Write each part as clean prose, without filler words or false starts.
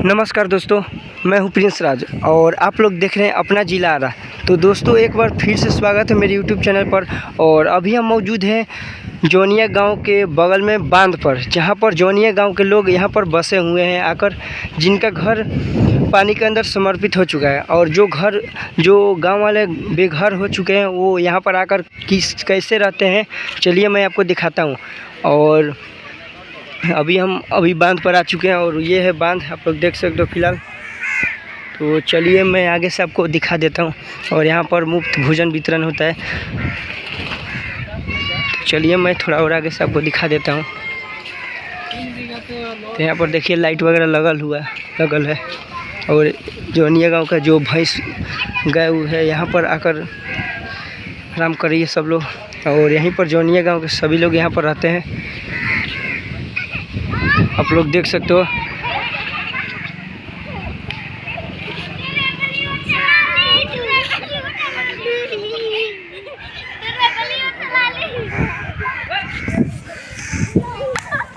नमस्कार दोस्तों, मैं हूं प्रिंस राज और आप लोग देख रहे हैं अपना जिला आरा। तो दोस्तों एक बार फिर से स्वागत है मेरे यूट्यूब चैनल पर। और अभी हम मौजूद हैं जौनिया गांव के बगल में बांध पर, जहां पर जौनिया गांव के लोग यहां पर बसे हुए हैं आकर, जिनका घर पानी के अंदर समर्पित हो चुका है। और जो गांव वाले बेघर हो चुके हैं वो यहां पर आकर कैसे रहते हैं, चलिए मैं आपको दिखाता हूँ। और अभी बांध पर आ चुके हैं और ये है बांध, आप लोग देख सकते हो फिलहाल। तो चलिए मैं आगे से आपको दिखा देता हूँ। और यहाँ पर मुफ्त भोजन वितरण होता है। तो चलिए मैं थोड़ा और आगे से आपको दिखा देता हूँ। तो यहाँ पर देखिए लाइट वगैरह लगल है। और जौनिया गांव का जो भैंस गाय है यहाँ पर आकर आराम कर रही है सब लोग। और यहीं पर जौनिया गांव के सभी लोग यहाँ पर रहते हैं, आप लोग देख सकते हो।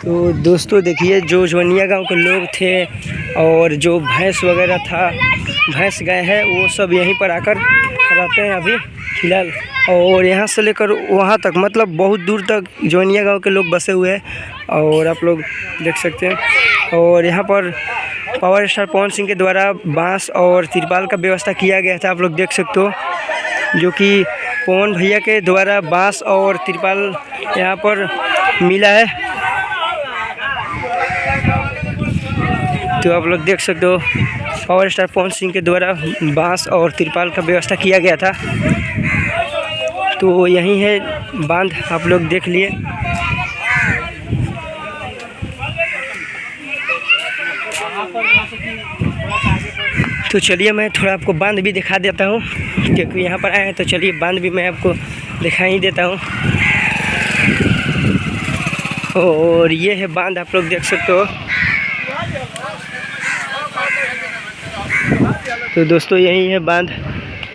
तो दोस्तों देखिए, जो जौनिया गांव के लोग थे और जो भैंस वगैरह था, भैंस गाय है, वो सब यहीं पर आकर रहते हैं अभी फिलहाल। और यहाँ से लेकर वहाँ तक, मतलब बहुत दूर तक जौनिया गांव के लोग बसे हुए हैं, और आप लोग देख सकते हैं। और यहाँ पर पावर स्टार पवन सिंह के द्वारा बांस और तिरपाल का व्यवस्था किया गया था, आप लोग देख सकते हो, जो कि पवन भैया के द्वारा बांस और तिरपाल यहाँ पर मिला है। तो आप लोग देख सकते हो, पावर स्टार पवन सिंह के द्वारा बांस और तिरपाल का व्यवस्था किया गया था। तो यही है बांध, आप लोग देख लिए। तो चलिए मैं थोड़ा आपको बांध भी दिखा देता हूँ, क्योंकि यहाँ पर आए हैं। तो चलिए बांध भी मैं आपको दिखा ही देता हूँ। और ये है बांध, आप लोग देख सकते हो। तो दोस्तों यही है बांध,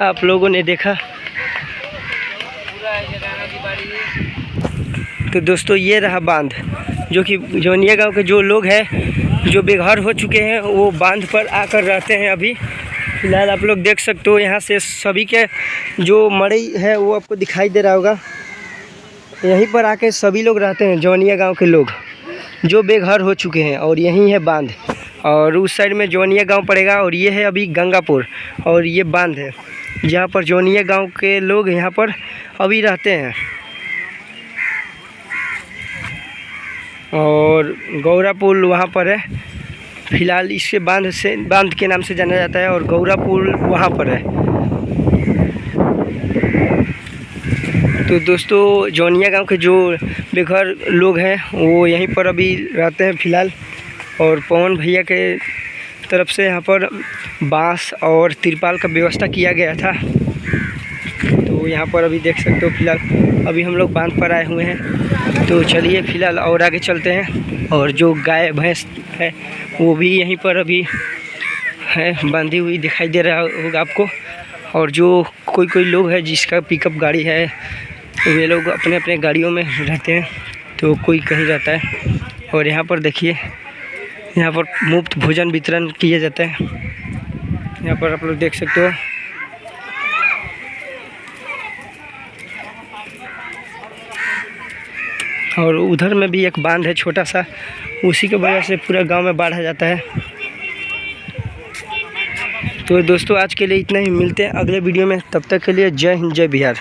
आप लोगों ने देखा। तो दोस्तों ये रहा बांध, जो कि जौनिया गांव के जो लोग हैं जो बेघर हो चुके हैं वो बांध पर आकर रहते हैं अभी फिलहाल। आप लोग देख सकते हो, यहाँ से सभी के जो मड़ई है वो आपको दिखाई दे रहा होगा। यहीं पर आके सभी लोग रहते हैं, जौनिया गांव के लोग जो बेघर हो चुके हैं। और यहीं है बांध, और उस साइड में जौनिया गांव पड़ेगा। और ये है अभी गंगापुर, और ये बांध है जहाँ पर जौनिया गांव के लोग यहाँ पर अभी रहते हैं। और गौरा पुल वहाँ पर है फिलहाल, इससे बांध के नाम से जाना जाता है। और गौरा पुल वहाँ पर है। तो दोस्तों जौनिया गांव के जो बेघर लोग हैं वो यहीं पर अभी रहते हैं फिलहाल। और पवन भैया के तरफ से यहाँ पर बांस और तिरपाल का व्यवस्था किया गया था। तो यहाँ पर अभी देख सकते हो फिलहाल अभी हम लोग बांध पर आए हुए हैं। तो चलिए फिलहाल और आगे चलते हैं। और जो गाय भैंस है वो भी यहीं पर अभी है, बांधी हुई दिखाई दे रहा होगा आपको। और जो कोई लोग है जिसका पिकअप गाड़ी है, वे लोग अपने अपने गाड़ियों में रहते हैं, तो कोई कहीं रहता है। और यहाँ पर देखिए, यहाँ पर मुफ्त भोजन वितरण किया जाता है, यहाँ पर आप लोग देख सकते हो। और उधर में भी एक बांध है छोटा सा, उसी की वजह से पूरा गांव में बाढ़ आ जाता है। तो दोस्तों आज के लिए इतना ही, मिलते हैं अगले वीडियो में, तब तक के लिए जय हिंद जय बिहार।